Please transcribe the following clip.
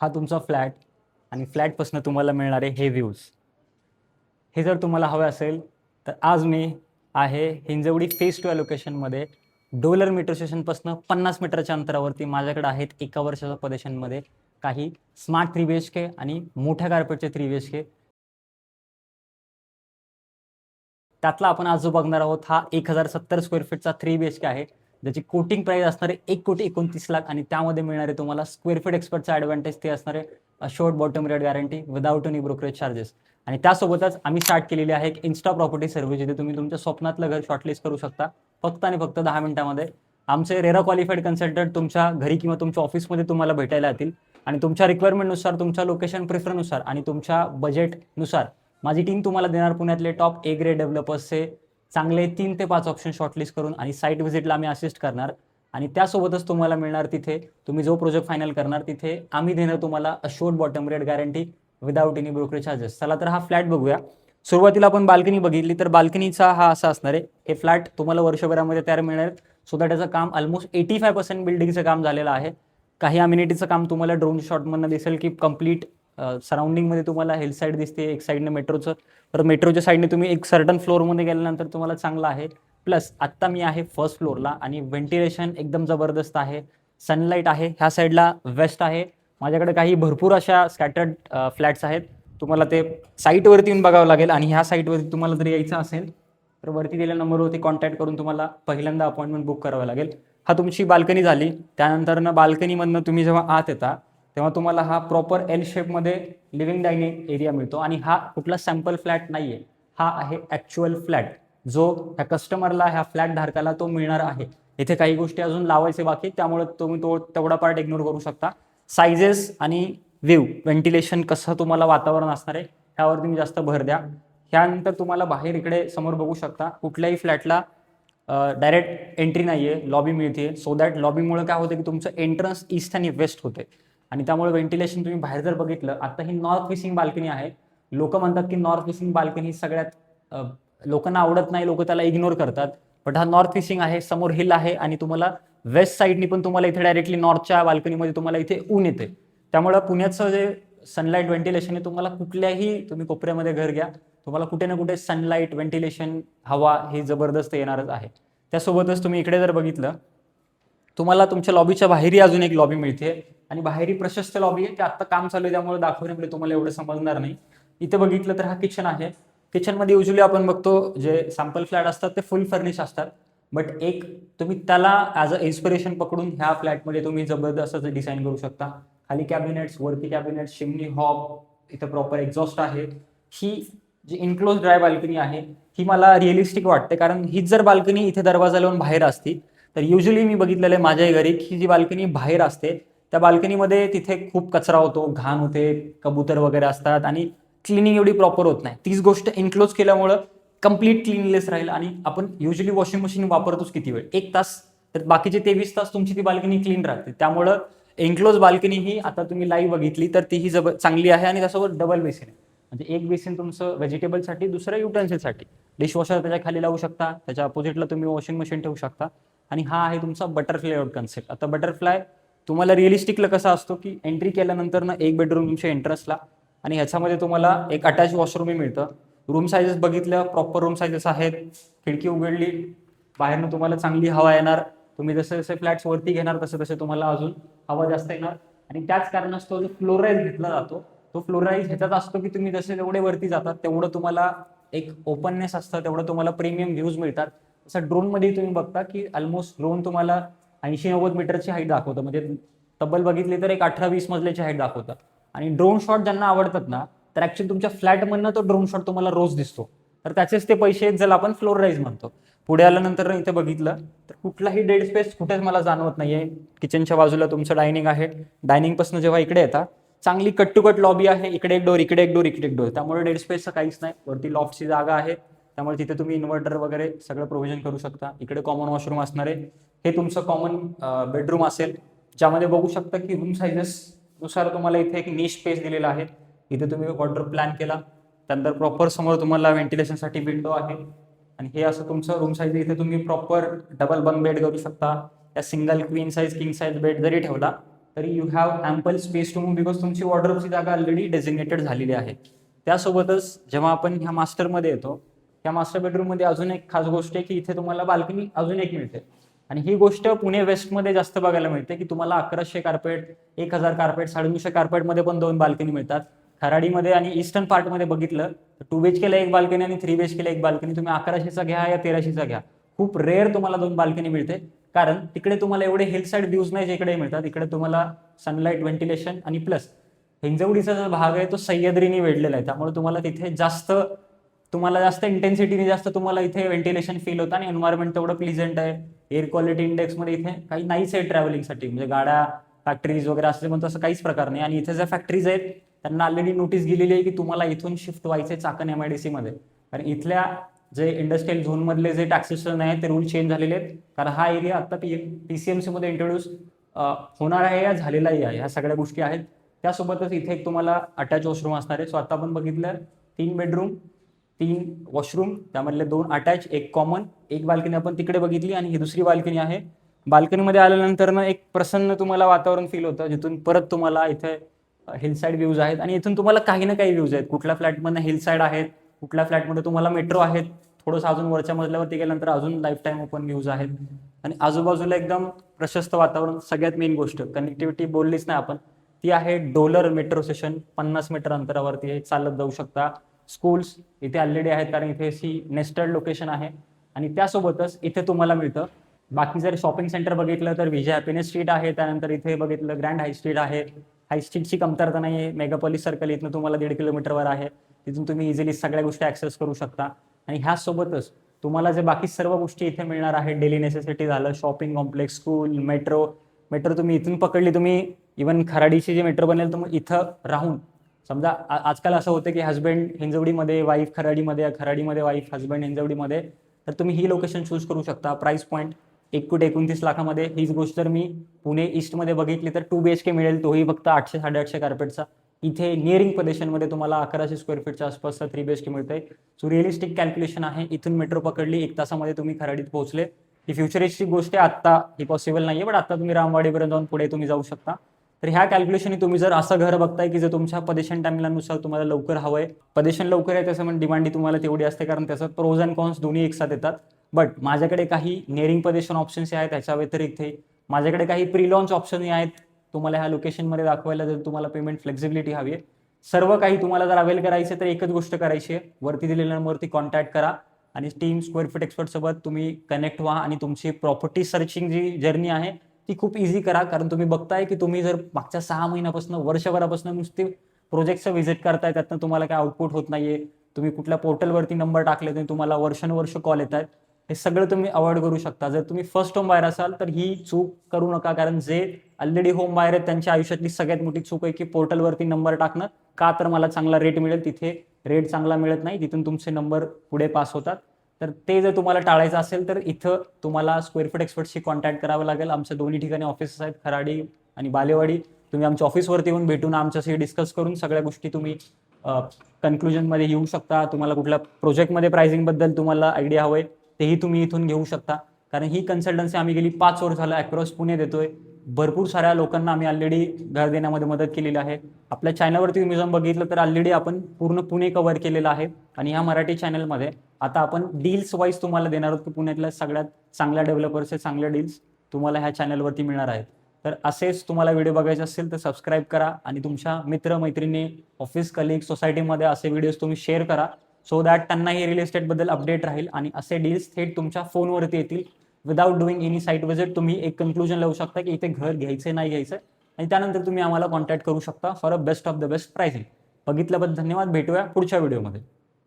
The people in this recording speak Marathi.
हा तुमचा फ्लॅट आणि फ्लॅटपासून तुम्हाला मिळणारे हे व्ह्यूज. हे जर तुम्हाला हवं असेल तर आज मी आहे हिंजवडी फेज 2 लोकेशनमध्ये. डोलर मेट्रो स्टेशनपासून 50 मीटरच्या अंतरावरती माझ्याकडे आहेत 1 वर्षाच्या पोझिशनमध्ये काही स्मार्ट 3 BHK आणि मोठ्या कार्पेटचे 3 BHK. त्यातला आपण आज जो बघणार आहोत हा 1070 स्क्वेअर फीटचा 3 BHK आहे, ज्याची कोटिंग प्राइस असणार आहे 1,29,00,000 आणि त्यामध्ये मिळणारे तुम्हाला स्क्वेअर फीट एक्सपर्टचा ॲडव्हान्टेज ते असणार आहे assured bottom rate guarantee without any brokerage charges. आणि त्यासोबतच आम्ही स्टार्ट केलेली आहे एक इन्स्टा प्रॉपर्टी सर्व्हिस, जिथे तुम्ही तुमच्या स्वप्नातलं घर शॉर्टलिस्ट करू शकता फक्त आणि फक्त 10 मिनिटांमध्ये. आमचे रेरा क्वालिफाईड कन्सल्टंट तुमच्या घरी किंवा तुमच्या ऑफिसमध्ये तुम्हाला भेटायला येतील आणि तुमच्या रिक्वायरमेंटनुसार, तुमच्या लोकेशन प्रिफरनुसार आणि तुमच्या बजेटनुसार माझी टीम तुम्हाला देणार पुण्यातले टॉप A ग्रेड डेव्हलपर्सचे चांगले 3 ते 5 ऑप्शन शॉर्टलिस्ट करून आणि साईट व्हिजिटला आम्ही असिस्ट करणार. आणि त्यासोबतच तुम्हाला मिळणार तिथे तुम्ही जो प्रोजेक्ट फायनल करणार तिथे आम्ही देणार तुम्हाला assured bottom rate guarantee without any brokerage charges. चला तर हा फ्लॅट बघूया. सुरुवातीला आपण बाल्कनी बघितली तर बाल्कनीचा हा असा असणार आहे. हे फ्लॅट तुम्हाला वर्षभरामध्ये तयार मिळणार. सो दॅट याचं काम ऑलमोस्ट 85% बिल्डिंगचं काम झालेलं आहे. काही अम्युनिटीचं काम तुम्हाला ड्रोन शॉटमधनं दिसेल की कंप्लीट सराउंडिंगमध्ये तुम्हाला हिल साईड दिसते, एक साईडने मेट्रोचं. तर मेट्रोच्या साईडने तुम्ही एक सर्टन फ्लोअरमध्ये गेल्यानंतर तुम्हाला चांगलं आहे. प्लस आत्ता मी आहे फर्स्ट फ्लोअरला आणि व्हेंटिलेशन एकदम जबरदस्त आहे. सनलाईट आहे. ह्या साईडला वेस्ट आहे. माझ्याकडे काही भरपूर अशा स्कॅटर्ड फ्लॅट्स आहेत. तुम्हाला ते साईटवरती येऊन बघावं लागेल आणि ह्या साईटवरती तुम्हाला जर यायचं असेल तर वरती दिलेल्या नंबरवरती कॉन्टॅक्ट करून तुम्हाला पहिल्यांदा अपॉइंटमेंट बुक करावं लागेल. हा तुमची बाल्कनी झाली. त्यानंतर बाल्कनीमधनं तुम्ही जेव्हा आत येता तेव्हा तुम्हाला हा प्रॉपर L शेपमध्ये लिव्हिंग डायनिंग एरिया मिळतो आणि हा कुठला सॅम्पल फ्लॅट नाही आहे. हा आहे ॲक्च्युअल फ्लॅट जो ह्या कस्टमरला, ह्या फ्लॅट धारकाला तो मिळणार आहे. इथे काही गोष्टी अजून लावायचे बाकी, त्यामुळे तुम्ही तेवढा पार्ट इग्नोर करू शकता. सायझेस आणि व्ह्यू, व्हेंटिलेशन कसं तुम्हाला वातावरण असणार आहे ह्यावर तुम्ही जास्त भर द्या. त्यानंतर तुम्हाला बाहेर इकडे समोर बघू शकता कुठल्याही फ्लॅटला डायरेक्ट एंट्री नाही आहे, लॉबी मिळते. सो दॅट लॉबीमुळे काय होतं की तुमचं एंट्रन्स ईस्ट आणि वेस्ट होते आणि त्यामुळे व्हेंटिलेशन तुम्ही बाहेर जर बघितलं, आता ही नॉर्थ फेसिंग बाल्कनी आहे. लोक म्हणतात की नॉर्थ फेसिंग बाल्कनी सगळ्यात लोकांना आवडत नाही, लोक त्याला इग्नोर करतात. बट हा नॉर्थ फेसिंग आहे, समोर हिल आहे आणि तुम्हाला वेस्ट साईडनी पण तुम्हाला इथे डायरेक्टली नॉर्थच्या बाल्कनीमध्ये तुम्हाला इथे ऊन येते. त्यामुळे पुण्याचं जे सनलाईट व्हेंटिलेशन आहे, तुम्हाला कुठल्याही तुम्ही कोपऱ्यामध्ये घर घ्या, तुम्हाला कुठे ना कुठे सनलाईट व्हेंटिलेशन हवा ही जबरदस्त येणारच आहे. त्यासोबतच तुम्ही इकडे जर बघितलं तुम्हाला तुमच्या लॉबीच्या बाहेरही अजून एक लॉबी मिळते आणि बाहेरही प्रशस्त लॉबी आहे. ते आत्ता काम चालू आहे त्यामुळे दाखवण्यामुळे तुम्हाला एवढं समजणार नाही. इथे बघितलं तर हा किचन आहे. किचनमध्ये युजली आपण बघतो जे सॅम्पल फ्लॅट असतात ते फुल फर्निश असतात. बट एक तुम्ही त्याला ॲज अ इन्स्पिरेशन पकडून ह्या फ्लॅटमध्ये तुम्ही जबरदस्त असं डिझाईन करू शकता. खाली कॅबिनेट्स, वरती कॅबिनेट्स, चिमनी हॉब, इथं प्रॉपर एक्झॉस्ट आहे. ही जी इन्क्लोज ड्राय बाल्कनी आहे ही मला रिअलिस्टिक वाटते, कारण हीच जर बाल्कनी इथे दरवाजा लावून बाहेर असती तर युजली मी बघितलेलं आहे माझ्याही घरी की जी बाल्कनी बाहेर असते त्या बाल्कनीमध्ये तिथे खूप कचरा होतो, घाण होते, कबूतर वगैरे असतात आणि क्लिनिंग एवढी प्रॉपर होत नाही. तीच गोष्ट इन्क्लोज केल्यामुळं कंप्लीट क्लीनलेस राहील आणि आपण युजली वॉशिंग मशीन वापरतोच किती वेळ, 1 तास, तर बाकीचे 23 तास तुमची ती बाल्कनी क्लीन राहते. त्यामुळं एन्क्लोज बाल्कनी ही आता तुम्ही लाईव्ह बघितली तर तीही चांगली आहे आणि त्यासोबत डबल बेसिन आहे. म्हणजे एक बेसिन तुमचं व्हेजिटेबलसाठी, दुसरं युटेन्सिलसाठी. डिशवॉशर त्याच्या खाली लावू शकता, त्याच्या अपोजिटला तुम्ही वॉशिंग मशीन ठेवू शकता. आणि हा आहे तुमचा बटरफ्लाय आउट कन्सेप्ट. आता बटरफ्लाय तुम्हाला रिअलिस्टिकला कसा असतो की एंट्री केल्यानंतर ना एक बेडरूम तुमच्या एंट्रन्सला आणि ह्याच्यामध्ये तुम्हाला एक अटॅच वॉशरूमही मिळतं. रूम सायझेस बघितल्या प्रॉपर रूम सायझेस आहेत. खिडकी उघडली बाहेरनं तुम्हाला चांगली हवा येणार. तुम्ही जसे जसे फ्लॅट्स वरती घेणार तसे तसे तुम्हाला अजून हवा जास्त येणार. आणि त्याच कारणास्तव जो फ्लोराईज घेतला जातो तो फ्लोराईज ह्याच्यात असतो की तुम्ही जसे जेवढे वरती जातात तेवढं तुम्हाला एक ओपननेस असतं, तेवढं तुम्हाला प्रीमियम व्ह्यूज मिळतात. तसं ड्रोनमध्ये तुम्ही बघता की ऑलमोस्ट ड्रोन तुम्हाला 80-90 मीटरची हाईट दाखवतं, म्हणजे तब्बल बघितली तर एक 18-20 मजल्याची हाईट दाखवतं. आणि ड्रोन शॉट ज्यांना आवडतात ना तर ऍक्च्युली तुमच्या फ्लॅटमधनं तो ड्रोन शॉट तुम्हाला रोज दिसतो. तर त्याचेच ते पैसे ज्याला आपण फ्लोर राईज म्हणतो. पुढे आल्यानंतर इथे बघितलं तर कुठलाही डेड स्पेस कुठेच मला जाणवत नाहीये. किचनच्या बाजूला तुमचं डायनिंग आहे. डायनिंगपासून जेव्हा इकडे येतात चांगली कट टू कट लॉबी आहे. इकडे एक डोर, इकडे एक डोर, इकडे एक डोर, त्यामुळे डेड स्पेसचं काहीच नाही. वरती लॉफ्टची जागा आहे त्यामुळे तिथे तुम्ही इन्व्हर्टर वगैरे सगळं प्रोव्हिजन करू शकता. इकडे कॉमन वॉशरूम असणार आहे. हे तुमचं कॉमन बेडरूम असेल, ज्यामध्ये बघू शकता की रूम सायझेस नुसार तुम्हाला इथे एक निश स्पेस दिलेला आहे. इथे तुम्ही वॉर्डरोब प्लॅन केला, त्यानंतर प्रॉपर समोर तुम्हाला व्हेंटिलेशनसाठी विंडो आहे. आणि हे असं तुमचं रूम साईज. इथे तुम्ही प्रॉपर डबल बंक बेड करू शकता. या single queen size, king size bed जरी ठेवला तरी you have ample space to move because तुमची वॉर्डरोबची जागा ऑलरेडी डेझिग्नेटेड झालेली आहे. त्यासोबतच जेव्हा आपण ह्या मास्टरमध्ये येतो, त्या मास्टर बेडरूममध्ये अजून एक खास गोष्ट आहे की इथे तुम्हाला बाल्कनी अजून एक मिळते. आणि ही गोष्ट पुणे वेस्टमध्ये जास्त बघायला मिळते की तुम्हाला 1100 कार्पेट, 1000 कार्पेट, 950 कार्पेटमध्ये पण 2 बाल्कनी मिळतात. खराडीमध्ये आणि ईस्टर्न पार्टमध्ये बघितलं तर 2 BHK ला एक बाल्कनी आणि 3 BHK ला एक बाल्कनी. तुम्ही 1100चा घ्या या 1300चा घ्या, खूप रेअर तुम्हाला 2 बाल्कनी मिळते. कारण तिकडे तुम्हाला एवढे हिल साईड व्ह्यूज नाही जे इकडे मिळतात. इकडे तुम्हाला सनलाईट, व्हेंटिलेशन आणि प्लस हिंजवडीचा जो भाग आहे तो सह्याद्रीने वेढलेला आहे. त्यामुळे तुम्हाला तिथे जास्त इंटेन्सिटीने जास्त तुम्हाला इथे व्हेंटिलेशन फील होतं आणि एन्व्हायरमेंट तेवढं प्लीझंट आहे. एअर क्वालिटी इंडेक्समध्ये इथे काही नाहीच आहे ट्रॅव्हलिंगसाठी, म्हणजे गाड्या, फॅक्टरीज वगैरे असं म्हणतो असं काहीच प्रकार नाही. आणि इथे ज्या फॅक्टरीज आहेत त्यांना ऑलरेडी नोटीस गेलेली आहे की तुम्हाला इथून शिफ्ट व्हायचे चाकण MIDC मध्ये. कारण इथल्या जे इंडस्ट्रियल झोनमधले जे टॅक्सेशन आहे ते रूल चेंज झालेले आहेत. कारण हा एरिया आता PCMC मध्ये इंट्रोड्यूस होणार आहे या झालेलाही आहे. ह्या सगळ्या गोष्टी आहेत. त्यासोबतच इथे एक तुम्हाला अटॅच वॉशरूम असणार आहे. सो आता आपण बघितलं 3 बेडरूम, 3 वॉशरूम, त्यामधले 2 अटॅच, 1 कॉमन, 1 बाल्कनी आपण तिकडे बघितली आणि ही दुसरी बाल्कनी आहे. बाल्कनीमध्ये आल्यानंतर ना एक प्रसन्न तुम्हाला वातावरण फील होतं, जिथून परत तुम्हाला इथे हिल साईड व्ह्यूज आहेत आणि इथून तुम्हाला काही ना काही व्ह्यूज आहेत. कुठल्या फ्लॅटमध्ये हिल साईड आहेत, कुठल्या फ्लॅटमध्ये तुम्हाला मेट्रो आहेत, थोडंसं अजून वरच्या मजल्यावरती गेल्यानंतर अजून लाईफ टाईम ओपन व्ह्यूज आहेत आणि आजूबाजूला एकदम प्रशस्त वातावरण. सगळ्यात मेन गोष्ट कनेक्टिव्हिटी बोललीच नाही आपण, ती आहे डोलर मेट्रो स्टेशन. 50 मीटर अंतरावरती आहे, चालत जाऊ शकता. स्कूल्स इथे ऑलरेडी आहेत कारण इथे नेस्टेड लोकेशन आहे. आणि त्यासोबतच इथे तुम्हाला मिळतं बाकी जर शॉपिंग सेंटर बघितलं तर विजय हॅपीनेस स्ट्रीट आहे. त्यानंतर इथे बघितलं ग्रँड हाय स्ट्रीट आहे. हाय स्ट्रीटची कमतरता नाही आहे. मेगापॉलिस सर्कल इथून तुम्हाला 1.5 किलोमीटरवर आहे. तिथून तुम्ही इझिली सगळ्या गोष्टी ॲक्सेस करू शकता. आणि ह्यासोबतच तुम्हाला जे बाकी सर्व गोष्टी इथे मिळणार आहेत, डेली नेसेसिटी झालं, शॉपिंग कॉम्प्लेक्स, स्कूल, मेट्रो तुम्ही इथून पकडली, तुम्ही इव्हन खराडीची जी मेट्रो बनेल तर मग इथं राहून समजा आजकाल असं होतं की हस्बंड हिंजवडीमध्ये, वाईफ खराडीमध्ये, खराडीमध्ये वाईफ, हस्बंड हिंजवडीमध्ये, तर तुम्ही ही लोकेशन चूज करू शकता. Price point 1,29 लाखामध्ये. हीच गोष्ट जर मी पुणे ईस्टमध्ये बघितली तर 2 BHK मिळेल, तोही फक्त 800-850 कार्पेटचा. इथे नियरिंग पोझिशनमध्ये तुम्हाला 1100 स्क्वेअर फीटच्या आसपासचा 3 BHK मिळतंय. सो रिअलिस्टिक कॅल्क्युलेशन आहे. इथून मेट्रो पकडली 1 तासामध्ये तुम्ही खराडीत पोहोचले. ही फ्युचरिस्टिक गोष्ट आहे, आत्ता ही पॉसिबल नाहीये, पण आता तुम्ही रामवाडीपर्यंत जाऊन पुढे तुम्ही जाऊ शकता. तर ह्या कॅल्क्युलेशनने तुम्ही जर असं घर बघताय की जे तुमच्या पदेशन टाइमलाईननुसार तुम्हाला लवकर हवंय, पदेशन लवकर आहे त्याचं म्हणजे डिमांड तुम्हाला तेवढी असते कारण त्याचं प्रोज अँड कॉन्स दोन्ही एकसाथ येतात. बट माझ्याकडे काही नियरिंग पदेशन ऑप्शन्स आहेत. त्याच्या व्यतिरिक्त माझ्याकडे काही प्री लॉन्च ऑप्शनही आहेत तुम्हाला ह्या लोकेशनमध्ये दाखवायला, जर तुम्हाला पेमेंट फ्लेक्सिबिलिटी हवी आहे. सर्व काही तुम्हाला जर अवेल करायचे तर एकच गोष्ट करायची आहे, वरती दिलेल्या नंबरवरती कॉन्टॅक्ट करा आणि टीम स्क्वेअर फीट एक्सपर्ट सोबत तुम्ही कनेक्ट व्हा आणि तुमची प्रॉपर्टी सर्चिंग जी जर्नी आहे ती खूप इझी करा. कारण तुम्ही बघताय की तुम्ही जर मागच्या 6 महिन्यापासून, वर्षभरापासून नुसते प्रोजेक्टचं व्हिजिट करताय, त्यातनं तुम्हाला काय आउटपुट होत नाहीये. तुम्ही कुठल्या पोर्टलवरती नंबर टाकले तर तुम्हाला वर्षानुवर्ष कॉल येत आहेत. हे सगळं तुम्ही अवॉइड करू शकता. जर तुम्ही फर्स्ट होम बायर असाल तर ही चूक करू नका, कारण जे ऑलरेडी होम बायर आहेत त्यांच्या आयुष्यातली सगळ्यात मोठी चूक आहे की पोर्टलवरती नंबर टाकणं. का तर मला चांगला रेट मिळेल, तिथे रेट चांगला मिळत नाही, तिथून तुमचे नंबर पुढे पास होतात. तर ते जर तुम्हाला टाळायचं असेल तर इथं तुम्हाला स्क्वेअर फीट एक्सपर्टशी कॉन्टॅक्ट करावं लागेल. आमच्या दोन्ही ठिकाणी ऑफिसेस आहेत, खराडी आणि बालेवाडी. तुम्ही आमच्या ऑफिसवरती येऊन भेटून आमच्याशी डिस्कस करून सगळ्या गोष्टी तुम्ही कन्क्लुजनमध्ये येऊ शकता. तुम्हाला कुठल्या प्रोजेक्टमध्ये प्राइसिंगबद्दल तुम्हाला आयडिया हवंय तेही तुम्ही इथून घेऊ शकता. कारण ही कन्सल्टन्सी आम्ही गेली 5 वर्ष झालं अक्रॉस पुणे देतोय. भरपूर साऱ्या लोकांना आम्ही ऑलरेडी घर देण्यामध्ये मदत केलेली आहे. आपल्या चॅनलवरती तुम्ही जाऊन बघितलं तर ऑलरेडी आपण पूर्ण पुणे कव्हर केलेलं आहे. आणि ह्या मराठी चॅनलमध्ये आता आपण डील्स वाईज तुम्हाला देणार आहोत की पुण्यातल्या सगळ्यात चांगल्या डेव्हलपर्सचे चांगल्या डील्स तुम्हाला ह्या चॅनलवरती मिळणार आहेत. तर असेच तुम्हाला व्हिडिओ बघायचे असेल तर सबस्क्राईब करा आणि तुमच्या मित्र मैत्रिणी, ऑफिस कलिग, सोसायटीमध्ये असे व्हिडिओज तुम्ही शेअर करा, सो दॅट त्यांनाही रिअल इस्टेटबद्दल अपडेट राहील आणि असे डील्स थेट तुमच्या फोनवरती येतील. Without doing any site visit तुम्ही एक कन्क्लुजन लावू शकता की इथे घर घ्यायचं नाही घ्यायचं, आणि त्यानंतर तुम्ही आम्हाला कॉन्टॅक्ट करू शकता for a best of the best pricing. बघितल्याबद्दल धन्यवाद. भेटूया पुढच्या व्हिडिओमध्ये.